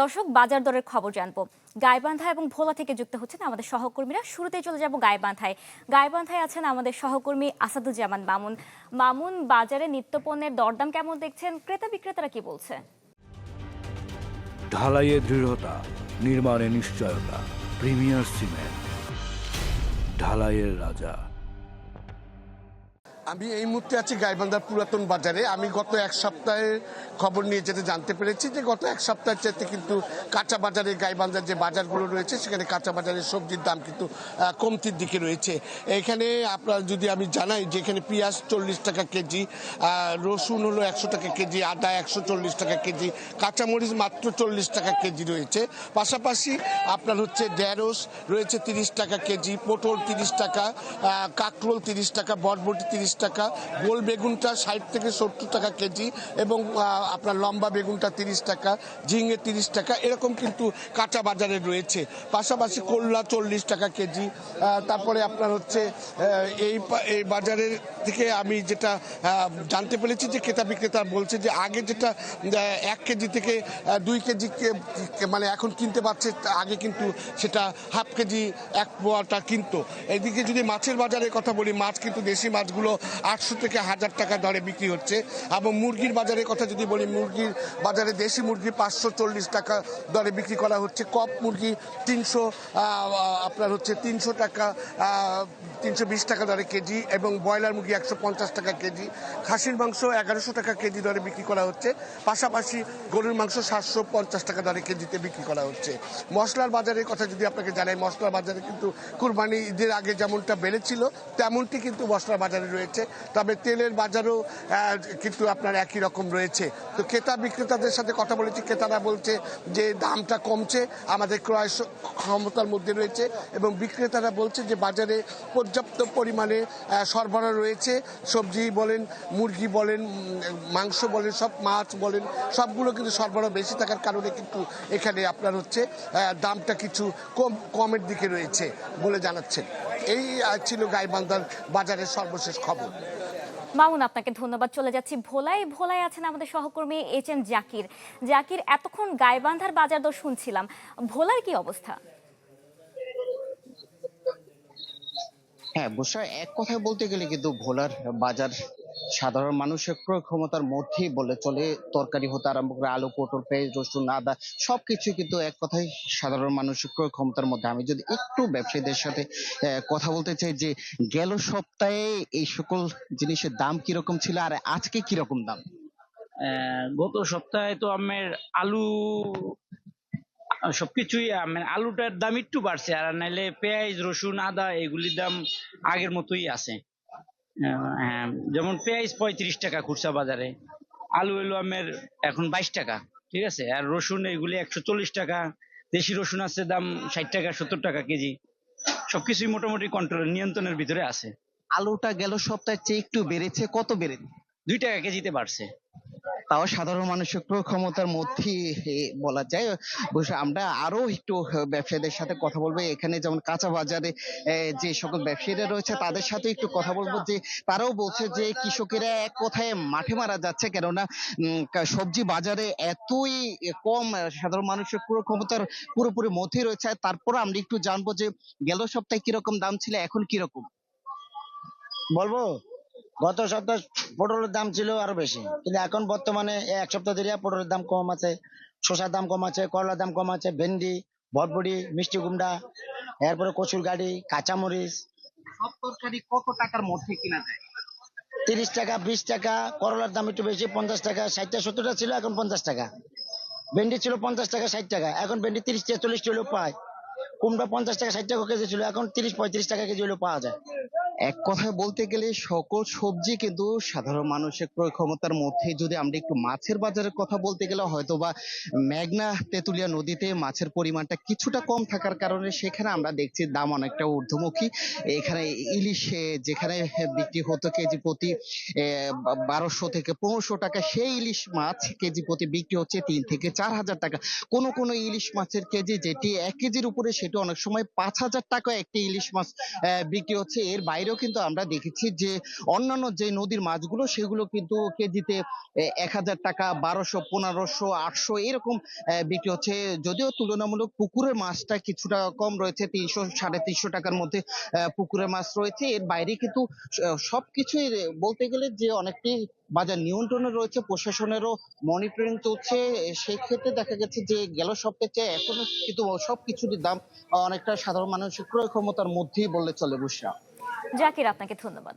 দর্শক, বাজার দরের খবর জানবো। গাইবান্ধা এবং ভোলা থেকে যুক্ত হচ্ছেন আমাদের সহকর্মীরা। শুরুতেই চলে যাব গাইবান্ধায়। গাইবান্ধায় আছেন আমাদের সহকর্মী আসাদুজ্জামান মামুন। মামুন, বাজারে নিত্যপণ্যের দরদাম কেমন দেখছেন? ক্রেতা বিক্রেতারা কি বলছে? ঢালাইয়ে দৃঢ়তা, নির্মাণে নিশ্চয়তা। প্রিমিয়ার সিমেন্ট, ঢালাইয়ের রাজা। আমি এই মুহূর্তে আছি গাইবান্ধার পুরাতন বাজারে। আমি গত এক সপ্তাহের খবর নিয়ে যেতে জানতে পেরেছি যে গত এক সপ্তাহের চাইতে কিন্তু কাঁচা বাজারে গাইবান্ধার যে বাজারগুলো রয়েছে সেখানে কাঁচা বাজারের সবজির দাম কিন্তু কমতির দিকে রয়েছে। এখানে আপনার যদি আমি জানাই যে এখানে পেঁয়াজ 40 টাকা কেজি, রসুন হলো 100 টাকা কেজি, আদা 140 টাকা কেজি, কাঁচামরিচ মাত্র 40 টাকা কেজি রয়েছে। পাশাপাশি আপনার হচ্ছে ঢেঁড়স রয়েছে 30 টাকা কেজি, পটল 30 টাকা, কাঁকরোল 30 টাকা, বরবটি 30 টাকা, গোল বেগুনটা 60 থেকে 70 টাকা কেজি এবং আপনার লম্বা বেগুনটা 30 টাকা, ঝিঙে 30 টাকা, এরকম কিন্তু কাঁচা বাজারে রয়েছে। পাশাপাশি করলা 40 টাকা কেজি। তারপরে আপনার হচ্ছে এই বাজারের থেকে আমি যেটা জানতে পেরেছি যে ক্রেতা বিক্রেতা বলছে যে আগে যেটা 1 কেজি থেকে 2 কেজি মানে এখন কিনতে পারছে, আগে কিন্তু সেটা হাফ কেজি 1 পোয়াটা কিনতো। এদিকে যদি মাছের বাজারের কথা বলি, মাছ কিন্তু দেশি মাছগুলো 800 থেকে 1000 টাকা দরে বিক্রি হচ্ছে। এবং মুরগির বাজারের কথা যদি বলি, মুরগির বাজারে দেশি মুরগি 540 টাকা দরে বিক্রি করা হচ্ছে, কক মুরগি 300 আপনার হচ্ছে 300 টাকা 320 টাকা দরে কেজি, এবং ব্রয়লার মুরগি 150 টাকা কেজি, খাসির মাংস 1100 টাকা কেজি দরে বিক্রি করা হচ্ছে। পাশাপাশি গরুর মাংস 750 টাকা দরে কেজিতে বিক্রি করা হচ্ছে। মশলার বাজারের কথা যদি আপনাকে জানাই, মশলার বাজারে কিন্তু কুরবানি ঈদের আগে যেমনটা বেড়েছিল তেমনটি কিন্তু মশলার বাজারে রয়েছে। তবে তেলের বাজারও কিন্তু আপনার একই রকম রয়েছে। তো ক্রেতা বিক্রেতাদের সাথে কথা বলেছি, ক্রেতারা বলছে যে দামটা কমছে, আমাদের ক্রয় ক্ষমতার মধ্যে রয়েছে, এবং বিক্রেতারা বলছে যে বাজারে পর্যাপ্ত পরিমাণে সরবরাহ রয়েছে। সবজি বলেন, মুরগি বলেন, মাংস বলেন, সব মাছ বলেন, সবগুলো কিন্তু সরবরাহ বেশি থাকার কারণে কিন্তু এখানে আপনার হচ্ছে দামটা কিছু কমের দিকে রয়েছে বলে জানাচ্ছেন। এই ছিল গাইবান্ধার বাজারের সর্বশেষ খবর। মামুন, আপনাকে ধন্যবাদ। চলে যাচ্ছি ভোলায়। ভোলায় আছেন আমাদের সহকর্মী HM জাকির। জাকির, এতক্ষণ গাইবান্ধার বাজার দর শুনছিলাম, ভোলার কি অবস্থা? হ্যাঁ, বর্ষা, এক কথায় বলতে গেলে কিন্তু ভোলার বাজার সাধারণ মানুষের ক্রয় ক্ষমতার মধ্যেই বলে চলে। তরকারি হতে আরম্ভ করে আলু, পটল, পেঁয়াজ, রসুন, আদা সবকিছু কিন্তু এক কথায় সাধারণ মানুষের ক্রয় ক্ষমতার মধ্যে। আমি যদি একটু ব্যবসায়ীদের সাথে কথা বলতে চাই যে গেল সপ্তাহে এই সকল জিনিসের দাম কিরকম ছিল আর আজকে কিরকম দাম? গত সপ্তাহে তো আমের আলু সবকিছুই মানে আলুটার দাম একটু বাড়ছে, আর নাইলে পেঁয়াজ, রসুন, আদা এগুলির দাম আগের মতোই আছে। হ্যাঁ, যেমন পেঁয়াজ 35 টাকা খুচরা বাজারে, আলু এলো আমের এখন 22 টাকা, ঠিক আছে, আর রসুন এগুলি 140 টাকা, দেশি রসুন আছে দাম 60 টাকা 70 টাকা কেজি। সবকিছুই মোটামুটি কন্ট্রোল নিয়ন্ত্রণের ভিতরে আছে। আলুটা গেল সপ্তাহের চেয়ে একটু বেড়েছে, কত বেড়েছে? 2 টাকা কেজিতে বাড়ছে। তাও সাধারণ মানুষের ক্রয় ক্ষমতার মধ্যে বলা যায়। অবশ্য আমরা আরো একটু ব্যবসায়ীদের সাথে কথা বলবো। এখানে যেমন কাঁচা বাজারে যে সকল ব্যবসায়ীরা রয়েছে তাদের সাথে একটু কথা বলবো, যে তারাও বলছে যে কৃষকেরা এক কথায় মাঠে মারা যাচ্ছে, কেননা সবজি বাজারে এতই কম, সাধারণ মানুষের ক্রয় ক্ষমতার পুরোপুরি মধ্যেই রয়েছে। তারপর আমরা একটু জানবো যে গেল সপ্তাহে কিরকম দাম ছিল, এখন কিরকম। বলবো, গত সপ্তাহে পটলের দাম ছিল আরো বেশি, কিন্তু এখন বর্তমানে এক সপ্তাহ ধরে পটলের দাম কম আছে, শসার দাম কম আছে, করলার দাম কম আছে, ভেন্ডি, বরবটি, মিষ্টি কুমড়া, এরপরে কচুর গাড়ি, কাঁচামরিচ। সব তরকারি কত টাকার মধ্যে কিনা যায়? 30 টাকা, 20 টাকা। করলার দাম একটু বেশি, 50 টাকা, 60 70 ছিল, এখন 50 টাকা। ভেন্ডি ছিল 50 টাকা 60 টাকা, এখন ভেন্ডি 30 থেকে 40 হলেও পায়। কুমড়া 50 টাকা 60 টাকা কেজি ছিল, এখন 30 35 টাকা কেজি হলেও পাওয়া যায়। এক কথায় বলতে গেলে সকল সবজি কিন্তু সাধারণ মানুষের ক্রয় ক্ষমতার মধ্যে। যদি আমরা একটু মাছের বাজারের কথা বলতে গেলে হয়তো বা মেঘনা তেঁতুলিয়া নদীতে মাছের পরিমাণটা কিছুটা কম থাকার কারণে সেখানে আমরা দেখছি দাম অনেকটা ঊর্ধ্বমুখী। এখানে ইলিশ যেখানে বিক্রি হতো কেজি প্রতি 1200 থেকে 1500 টাকা, সেই ইলিশ মাছ কেজি প্রতি বিক্রি হচ্ছে 3 থেকে 4000 টাকা। কোন কোন ইলিশ মাছের কেজি যেটি 1 কেজির উপরে সেটি অনেক সময় 5000 টাকা একটি ইলিশ মাছ বিক্রি হচ্ছে। এর বাইরেও বাইরেও কিন্তু আমরা দেখেছি যে অন্যান্য যে নদীর মাছগুলো সেগুলো কিন্তু কেজিতে 1,000 টাকা, 1200, 1500, 800 এরকম বিক্রি হচ্ছে। যদিও তুলনামূলক পুকুরের মাছটা কিছুটা কম রয়েছে, 300, 350 টাকার মধ্যে পুকুরের মাছ রয়েছে। এর বাইরে কিন্তু সবকিছুই বলতে গেলে যে অনেকটাই বাজার নিয়ন্ত্রণে রয়েছে, প্রশাসনেরও মনিটরিং চলছে। সেক্ষেত্রে দেখা গেছে যে গেল সপ্তাহের চেয়ে এখনো কিন্তু সবকিছুরই দাম অনেকটা সাধারণ মানুষের ক্রয় ক্ষমতার মধ্যেই বললে চলে। বুসরা। জাকির, আপনাকে ধন্যবাদ।